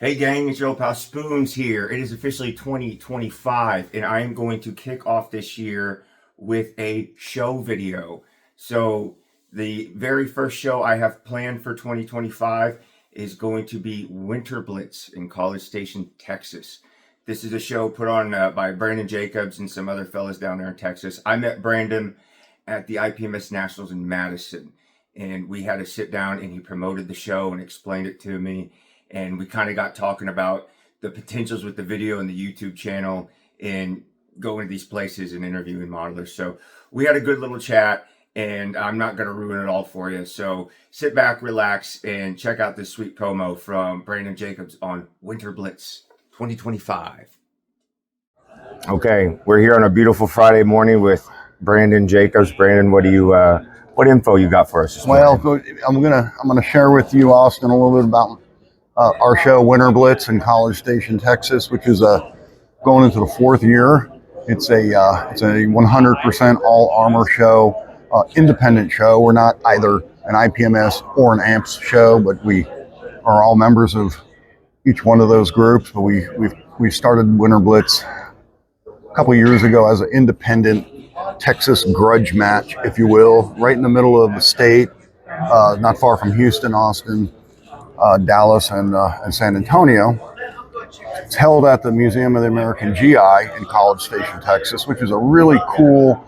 Hey gang, it's your old pal Spoons here. It is officially 2025 and I am going to kick off this year with a show video. So the very first show I have planned for 2025 is going to be WinterBlitz in College Station, Texas. This is a show put on by Brandon Jacobs and some other fellas down there in Texas. I met Brandon at the IPMS Nationals in Madison and we had to sit down and he promoted the show and explained it to me. And we kind of got talking about the potentials with the video and the YouTube channel and going to these places and interviewing modelers. So we had a good little chat and I'm not going to ruin it all for you. So sit back, relax, and check out this sweet promo from Brandon Jacobs on WinterBlitz 2025. Okay, we're here on a beautiful Friday morning with Brandon Jacobs. Brandon, what info you got for us this morning? Well, I'm gonna share with you, Austin, a little bit about our show, WinterBlitz in College Station, Texas, which is going into the fourth year. It's a 100% all armor show, independent show. We're not either an IPMS or an AMPS show, but we are all members of each one of those groups. But we started WinterBlitz a couple of years ago as an independent Texas grudge match, if you will, right in the middle of the state, not far from Houston, Austin, Dallas, and San Antonio. It's held at the Museum of the American GI in College Station, Texas, which is a really cool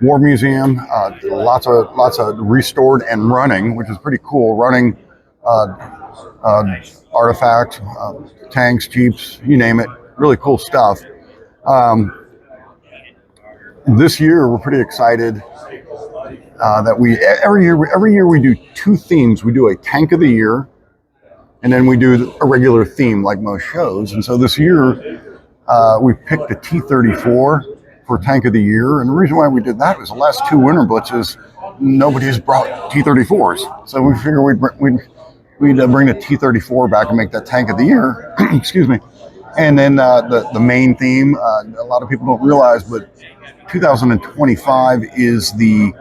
war museum. Lots of restored and running, which is pretty cool. Running artifacts, tanks, jeeps, you name it. Really cool stuff. This year, we're pretty excited that every year we do two themes. We do a tank of the year, and then we do a regular theme like most shows. And so this year we picked the T-34 for tank of the year. And the reason why we did that is the last two Winter Blitzes, nobody has brought T-34s. So we figured we'd bring the T-34 back and make that tank of the year. Excuse me. And then the main theme, a lot of people don't realize, but 2025 is the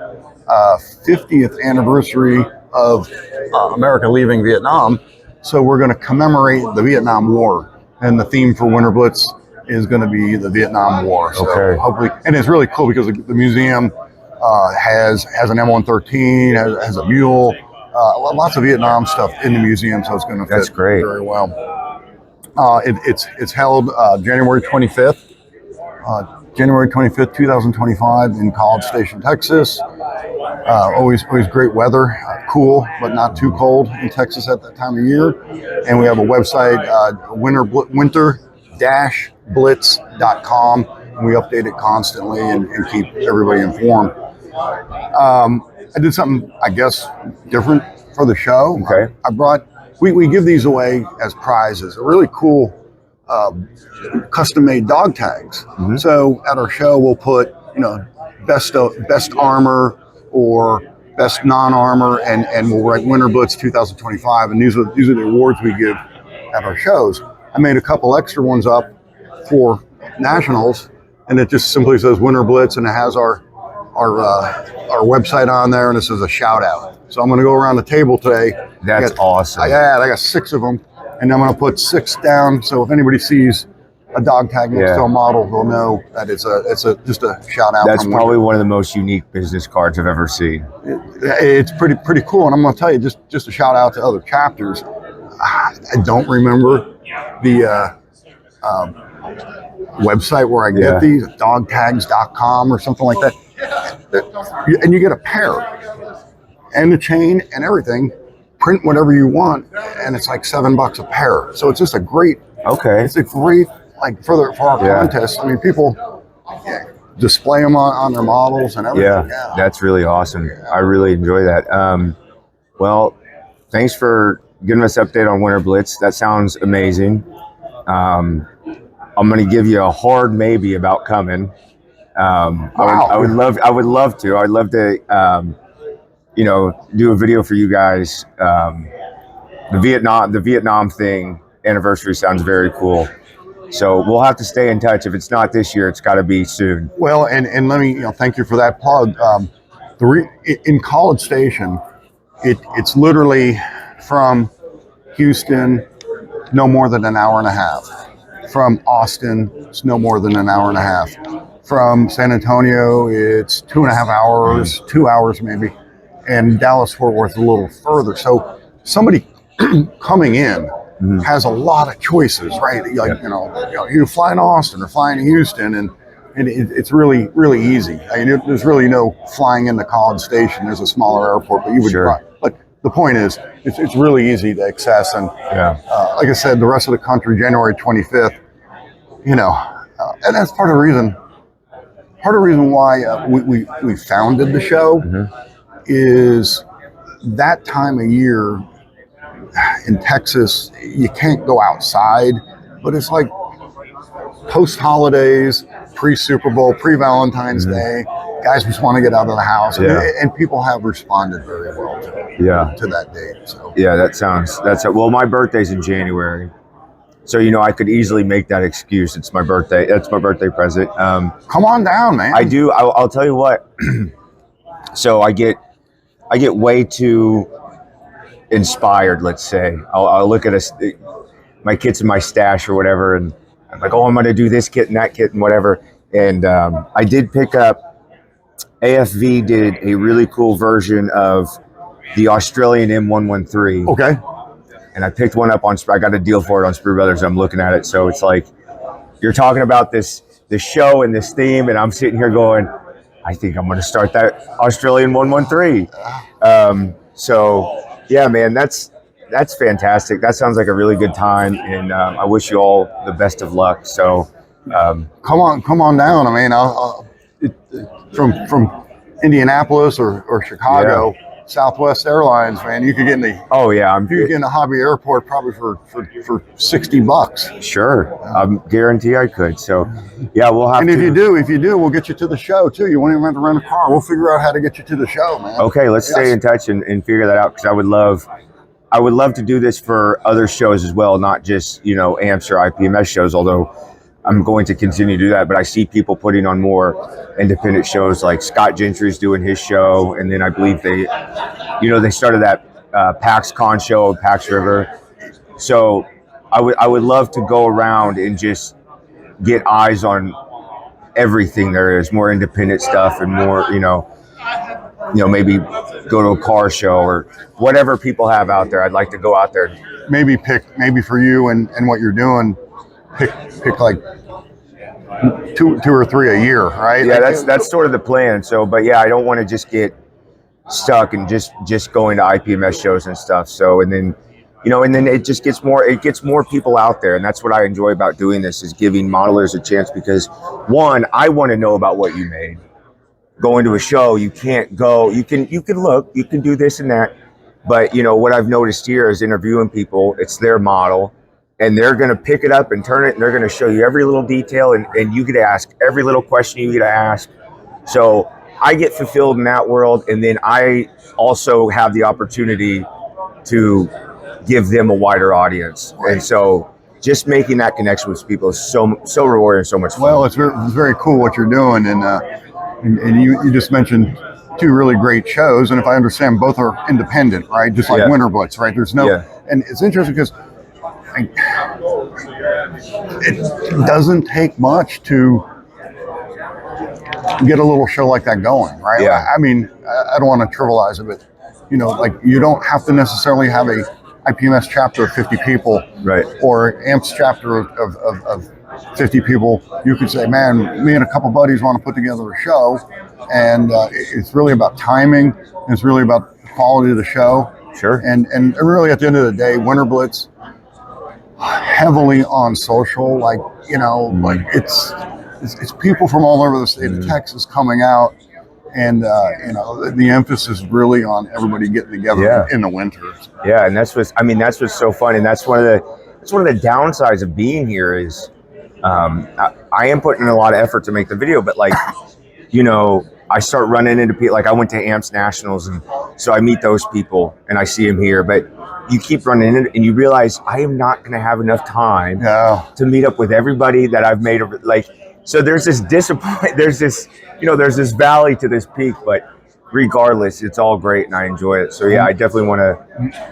50th anniversary of America leaving Vietnam. So we're going to commemorate the Vietnam War. And the theme for WinterBlitz is going to be the Vietnam War. So okay. Hopefully, and it's really cool because the museum has an M113, has a mule, lots of Vietnam stuff in the museum. So it's going to fit very well. It's held January 25th. January 25th, 2025 in College Station, Texas. Always great weather, cool, but not too cold in Texas at that time of year. And we have a website, winter-blitz.com. And we update it constantly and keep everybody informed. I did something, I guess, different for the show. Okay. We give these away as prizes. A really cool custom-made dog tags. Mm-hmm. So at our show, we'll put, best armor or best non-armor, and we'll write WinterBlitz 2025. And these are the awards we give at our shows. I made a couple extra ones up for nationals, and it just simply says WinterBlitz, and it has our website on there, and this is a shout out. So I'm going to go around the table today. That's awesome. I got 6 of them. And I'm going to put 6 down, so if anybody sees a dog tag next to a model, they'll know that it's just a shout out. That's probably one of the most unique business cards I've ever seen. It's pretty cool, and I'm going to tell you just a shout out to other chapters. I don't remember the website where I get these, dogtags.com or something like that, and you get a pair and the chain and everything. Print whatever you want, and it's like $7 a pair. So it's just a great. Okay. It's a great for our contest. I mean, people display them on their models and everything. Yeah, that's really awesome. I really enjoy that. Well, thanks for giving us an update on WinterBlitz. That sounds amazing. I'm going to give you a hard maybe about coming. Wow. I would love to. I'd love to. Do a video for you guys. The Vietnam thing anniversary sounds very cool. So we'll have to stay in touch. If it's not this year, it's got to be soon. Well, and let me thank you for that plug. In College Station, it's literally from Houston, no more than an hour and a half. From Austin, it's no more than an hour and a half. From San Antonio, it's 2.5 hours, 2 hours maybe. And Dallas Fort Worth a little further. So somebody coming in has a lot of choices, right? Like, you fly to Austin or flying to Houston, and it's really, really easy. I mean, there's really no flying into College Station. There's a smaller airport, but you would fly. But the point is, it's really easy to access. And like I said, the rest of the country, January 25th, and that's part of the reason. Part of the reason why we founded the show is that time of year in Texas, you can't go outside, but it's like post-holidays, pre-Super Bowl, pre-Valentine's Day, guys just want to get out of the house, and people have responded very well to that date. So well, my birthday's in January, so I could easily make that excuse. It's my birthday. That's my birthday present. Come on down, man. I do. I'll tell you what. So I get way too inspired. Let's say I'll look at my kits in my stash or whatever, and I'm like, oh, I'm going to do this kit and that kit and whatever. And I did pick up. AFV did a really cool version of the Australian M113. Okay. And I picked one up I got a deal for it on Sprue Brothers. I'm looking at it. So it's like, you're talking about this show and this theme, and I'm sitting here going, I think I'm going to start that Australian 113. So yeah, man, that's fantastic. That sounds like a really good time. And I wish you all the best of luck. So come on down. I mean, from Indianapolis or Chicago, Southwest Airlines, man, you could get in the you could get in a hobby airport probably for $60. Sure, I guarantee I could. So we'll have. And if you do, we'll get you to the show too. You won't even have to rent a car. We'll figure out how to get you to the show, man. Okay, let's stay in touch and figure that out, because I would love to do this for other shows as well, not just AMPS or IPMS shows, although I'm going to continue to do that. But I see people putting on more independent shows, like Scott Gentry's doing his show, and then I believe they started that PAX Con show at PAX River. So I would love to go around and just get eyes on everything there is, more independent stuff, and more maybe go to a car show or whatever people have out there. I'd like to go out there. Maybe for you and what you're doing, pick like two or three a year, right? Yeah, that's sort of the plan. So, but I don't want to just get stuck and just going to IPMS shows and stuff. So, and then it just gets more people out there. And that's what I enjoy about doing this, is giving modelers a chance, because one, I want to know about what you made. Going to a show, you can't go, you can look, you can do this and that. But what I've noticed here is interviewing people, it's their model, and they're going to pick it up and turn it, and they're going to show you every little detail, and you get to ask every little question you get to ask. So I get fulfilled in that world, and then I also have the opportunity to give them a wider audience. And so just making that connection with people is so rewarding and so much fun. Well, it's very cool what you're doing, and you just mentioned two really great shows, and if I understand, both are independent, right? Just like WinterBlitz, right? There's no, and it's interesting because it doesn't take much to get a little show like that going, right? Yeah. I mean, I don't want to trivialize it, but like, you don't have to necessarily have a IPMS chapter of 50 people, right, or AMPS chapter of 50 people. You could say, man, me and a couple buddies want to put together a show, and it's really about timing, and it's really about the quality of the show. Sure. And really, at the end of the day, WinterBlitz heavily on social, like it's people from all over the state of Texas coming out, and the emphasis really on everybody getting together in the winter. Yeah, and that's what's so fun, and that's one of the downsides of being here is I am putting in a lot of effort to make the video, but I start running into people. Like, I went to AMPS Nationals, and so I meet those people and I see them here, but you keep running into it and you realize I am not going to have enough time to meet up with everybody that I've made. So there's this disappointment, there's this valley to this peak, but regardless, it's all great and I enjoy it. So yeah, I definitely want to.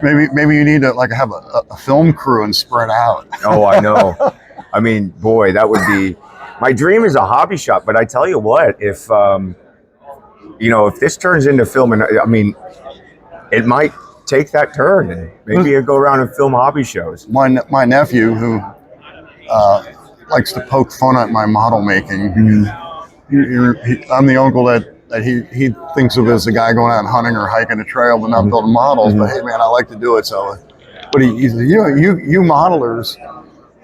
Maybe you need to like have a film crew and spread out. Oh, I know. I mean, boy, that would be my dream is a hobby shop. But I tell you what, if if this turns into film, and I mean, it might take that turn, and maybe you go around and film hobby shows. My nephew, who likes to poke fun at my model making, I'm the uncle that he thinks of as the guy going out hunting or hiking a trail and not building models. But hey, man, I like to do it. So, but he's you modelers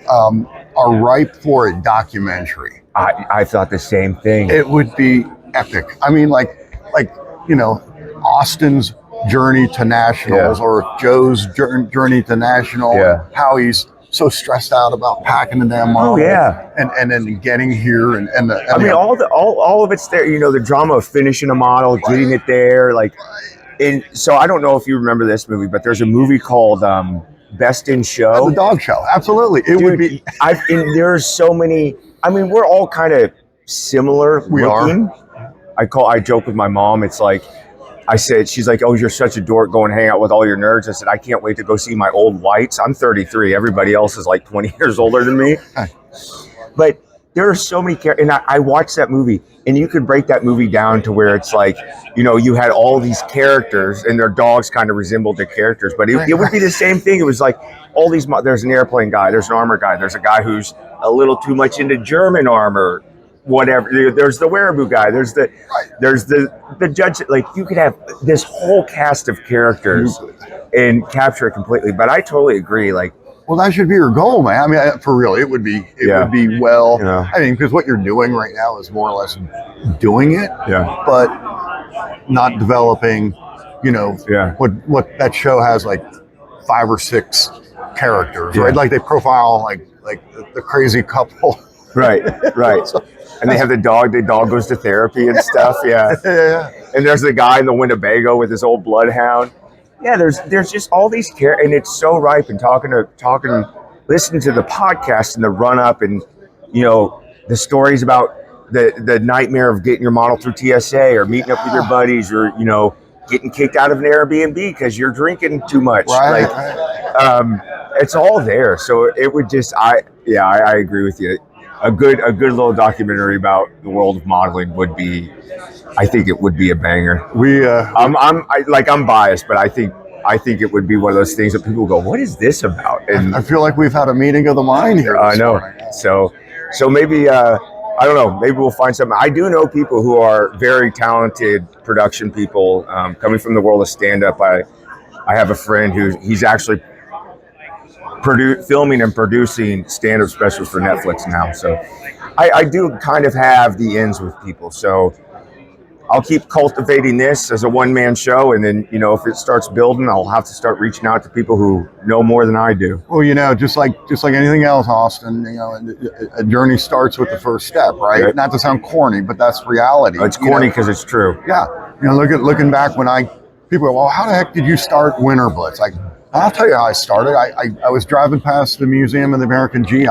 are ripe for a documentary. I thought the same thing. It would be epic. I mean, like Austin's journey to nationals or Joe's journey to national. Yeah. How he's so stressed out about packing the damn model. Oh yeah. And then getting here and I mean, all of it's there. The drama of finishing a model, getting it there, like. And so I don't know if you remember this movie, but there's a movie called Best in Show. The dog show, absolutely. It would be. And there's so many. I mean, we're all kind of similar. We looking. I joke with my mom. It's like. I said, she's like, oh, you're such a dork, go and hang out with all your nerds. I said, I can't wait to go see my old whites. I'm 33. Everybody else is like 20 years older than me. But there are so many characters. And I watched that movie, and you could break that movie down to where it's like, you had all these characters, and their dogs kind of resembled the characters. But it would be the same thing. It was like all these, there's an airplane guy, there's an armor guy, there's a guy who's a little too much into German armor. Whatever, there's the wearaboo guy, there's the judge. Like, you could have this whole cast of characters and capture it completely. But I totally agree. Like, well, that should be your goal, man. I mean, for real, it would be well. Yeah. I mean, because what you're doing right now is more or less doing it, but not developing. What that show has like 5 or 6 characters, right? Like they profile like the crazy couple. Right. And they have the dog. The dog goes to therapy and stuff. Yeah. And there's the guy in the Winnebago with his old bloodhound. Yeah. There's just all these characters, and it's so ripe. And listening to the podcast and the run up, and the stories about the nightmare of getting your model through TSA, or meeting up with your buddies, or getting kicked out of an Airbnb because you're drinking too much. Right. It's all there. So it would just I agree with you. A good little documentary about the world of modeling would be, I think it would be a banger. I'm biased, but I think it would be one of those things that people go, what is this about? And I feel like we've had a meeting of the mind here. I know. So maybe I don't know. Maybe we'll find something. I do know people who are very talented production people coming from the world of stand-up. I have a friend he's actually filming and producing stand-up specials for Netflix now. So I do kind of have the ends with people. So I'll keep cultivating this as a one-man show, and then if it starts building, I'll have to start reaching out to people who know more than I do. Well, just like anything else, Austin, a journey starts with the first step, right? Yeah. Not to sound corny, but that's reality. It's corny because it's true. Yeah. Looking back people go, well, how the heck did you start WinterBlitz? Like, I'll tell you how I started. I was driving past the Museum of the American GI,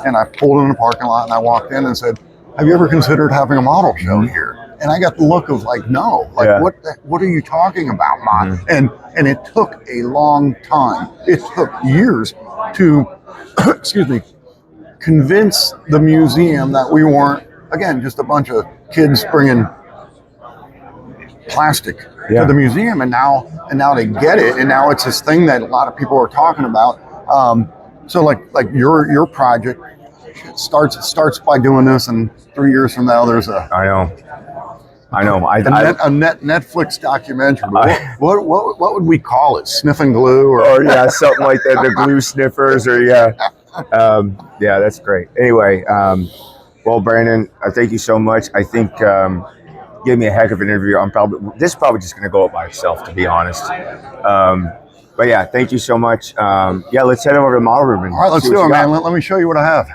and I pulled in the parking lot, and I walked in and said, have you ever considered having a model show here? And I got the look of like, no, what are you talking about, Mom? And it took a long time. It took years to, convince the museum that we weren't, again, just a bunch of kids bringing plastic to the museum, and now they get it, and now it's this thing that a lot of people are talking about. So like your project starts by doing this, and 3 years from now there's a Netflix documentary. What would we call it? Sniff and glue, or something like that. The glue sniffers, or that's great. Anyway, well, Brandon, I thank you so much. I think gave me a heck of an interview. This is probably just going to go up by itself, to be honest. But yeah, thank you so much. Let's head over to the model room. All right, let's do it, man. Let me show you what I have.